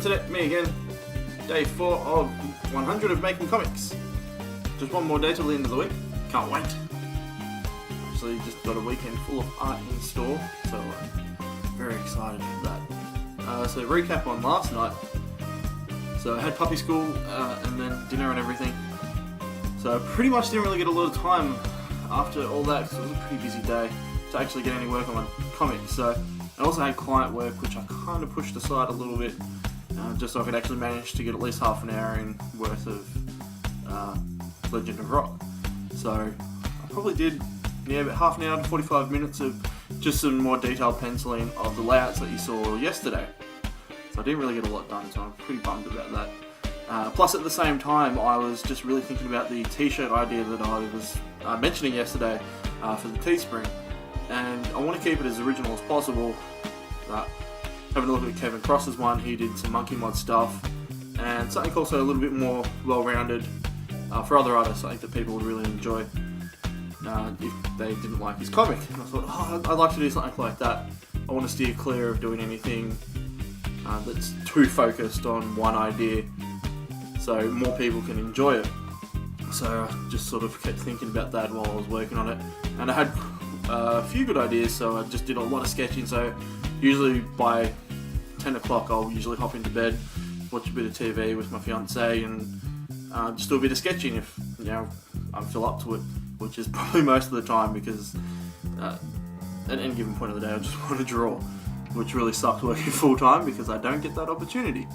Internet, me again. Day 4 of 100 of making comics. Just one more day till the end of the week. Can't wait. Actually, just got a weekend full of art in store, so very excited for that. So recap on last night. So I had puppy school and then dinner and everything. So I pretty much didn't really get a lot of time after all that because it was a pretty busy day to actually get any work on my comics. So I also had client work, which I kind of pushed aside a little bit, just so I could actually manage to get at least half an hour in worth of Legend of Rock. So I probably did about half an hour to 45 minutes of just some more detailed penciling of the layouts that you saw yesterday. So I didn't really get a lot done, so I'm pretty bummed about that. Plus at the same time, I was just really thinking about the t-shirt idea that I was mentioning yesterday for the Teespring. And I want to keep it as original as possible. Having a look at Kevin Cross's one, he did some Monkey Mod stuff, and something also a little bit more well-rounded for other artists, I think that people would really enjoy if they didn't like his comic. And I thought, I'd like to do something like that. I want to steer clear of doing anything that's too focused on one idea, so more people can enjoy it. So I just sort of kept thinking about that while I was working on it, and I had a few good ideas, so I just did a lot of sketching. So usually by 10 o'clock I'll usually hop into bed, watch a bit of TV with my fiance, and just do a bit of sketching if I feel up to it, which is probably most of the time, because at any given point of the day I just want to draw, which really sucks working full time because I don't get that opportunity.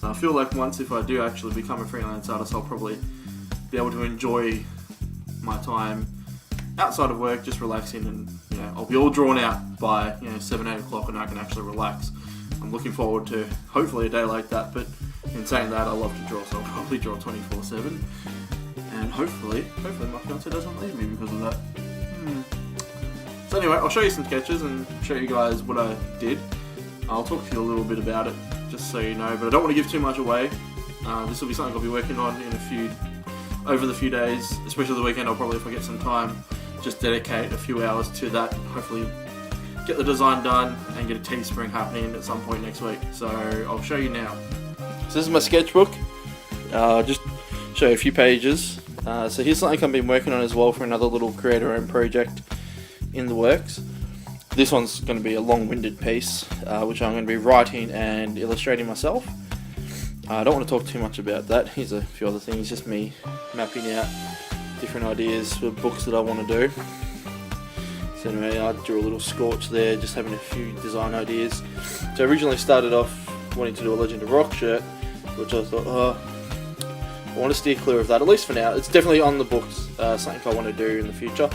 So I feel like once, if I do actually become a freelance artist, I'll probably be able to enjoy my time outside of work, just relaxing, and I'll be all drawn out by 7-8 o'clock, and I can actually relax. I'm looking forward to hopefully a day like that. But in saying that, I love to draw, so I'll probably draw 24/7, and hopefully my fiance doesn't leave me because of that. So anyway, I'll show you some sketches and show you guys what I did. I'll talk to you a little bit about it, just so you know, but I don't want to give too much away. This will be something I'll be working on over the few days, especially the weekend. I'll probably, if I get some time, just dedicate a few hours to that. Hopefully get the design done and get a Teespring happening at some point next week. So I'll show you now. So this is my sketchbook. Just show you a few pages. So here's something I've been working on as well for another little creator-owned project in the works. This one's going to be a long-winded piece, which I'm going to be writing and illustrating myself. I don't want to talk too much about that. Here's a few other things, just me mapping out different ideas for books that I want to do. So anyway, I drew a little scorch there, just having a few design ideas. So I originally started off wanting to do a Legend of Rock shirt, which I thought, I want to steer clear of that, at least for now. It's definitely on the books, something I want to do in the future.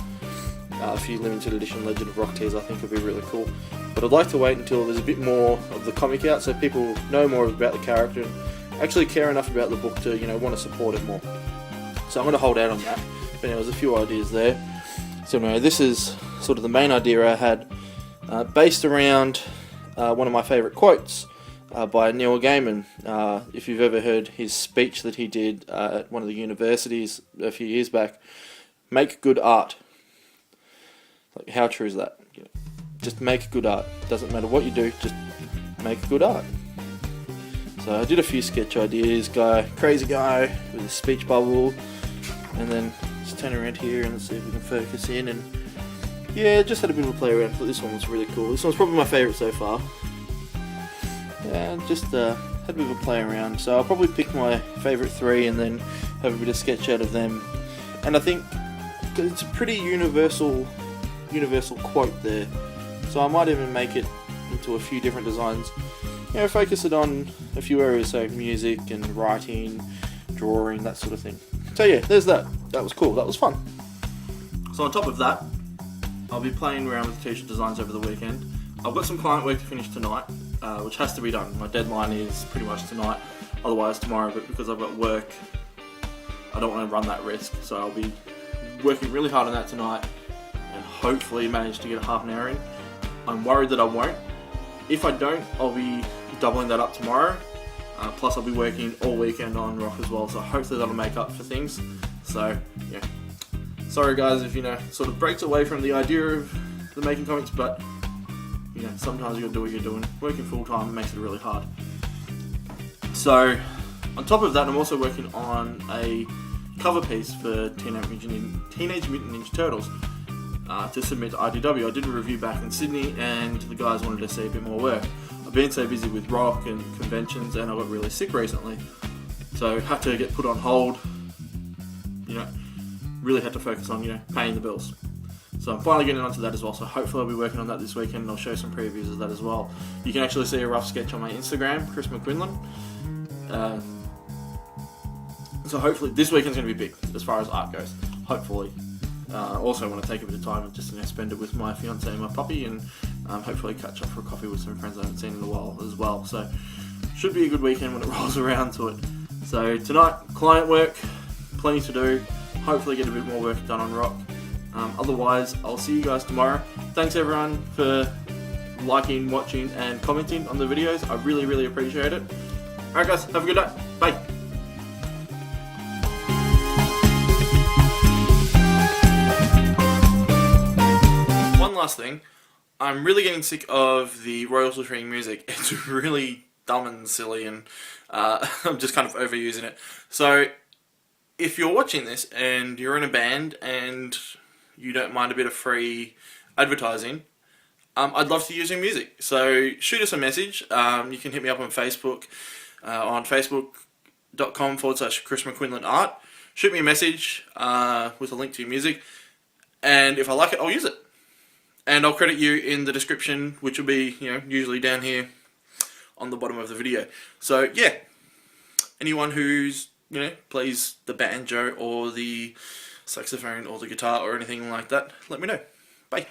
A few limited edition Legend of Rock tees I think would be really cool. But I'd like to wait until there's a bit more of the comic out, so people know more about the character and actually care enough about the book to want to support it more. So I'm going to hold out on that. But there's a few ideas there. So anyway, this is sort of the main idea I had, based around one of my favourite quotes by Neil Gaiman. If you've ever heard his speech that he did at one of the universities a few years back, make good art. Like, how true is that? Just make good art. Doesn't matter what you do, just make good art. So I did a few sketch ideas. Crazy guy with a speech bubble, and then just turn around here and see if we can focus in. And yeah, just had a bit of a play around. Thought this one was really cool. This one's probably my favourite so far. Yeah, just had a bit of a play around. So I'll probably pick my favourite 3 and then have a bit of sketch out of them. And I think it's a pretty universal quote there, so I might even make it into a few different designs. Focus it on a few areas, so music and writing, drawing, that sort of thing. So yeah, there's that. That was cool. That was fun. So on top of that, I'll be playing around with t-shirt designs over the weekend. I've got some client work to finish tonight, which has to be done. My deadline is pretty much tonight, otherwise tomorrow, but because I've got work, I don't want to run that risk, so I'll be working really hard on that tonight and hopefully manage to get a half an hour in. I'm worried that I won't. If I don't, I'll be doubling that up tomorrow. Plus I'll be working all weekend on Rock as well, so hopefully that'll make up for things. So yeah, sorry guys if sort of breaks away from the idea of the making comics, but sometimes you gotta do what you're doing. Working full time makes it really hard. So, on top of that, I'm also working on a cover piece for Teenage Mutant Ninja Turtles to submit to IDW. I did a review back in Sydney, and the guys wanted to see a bit more work. I've been so busy with rock and conventions, and I got really sick recently, so had to get put on hold. Really had to focus on paying the bills. So I'm finally getting onto that as well. So hopefully I'll be working on that this weekend, and I'll show some previews of that as well. You can actually see a rough sketch on my Instagram, Chris McQuinlan. So hopefully this weekend's going to be big as far as art goes. Hopefully. Also want to take a bit of time and just spend it with my fiance and my puppy, and hopefully catch up for a coffee with some friends I haven't seen in a while as well. So should be a good weekend when it rolls around to it. So tonight, client work, plenty to do. Hopefully get a bit more work done on rock. Otherwise, I'll see you guys tomorrow. Thanks everyone for liking, watching, and commenting on the videos. I really, really appreciate it. Alright guys, have a good night. Bye. One last thing. I'm really getting sick of the Royal Latrine music. It's really dumb and silly, and I'm just kind of overusing it. So, if you're watching this and you're in a band and you don't mind a bit of free advertising, I'd love to use your music. So shoot us a message. You can hit me up on Facebook, on facebook.com/Chris McQuinlan Art. Shoot me a message with a link to your music, and if I like it, I'll use it. And I'll credit you in the description, which will be usually down here on the bottom of the video. So yeah, anyone who's plays the banjo or the saxophone or the guitar or anything like that, let me know. Bye.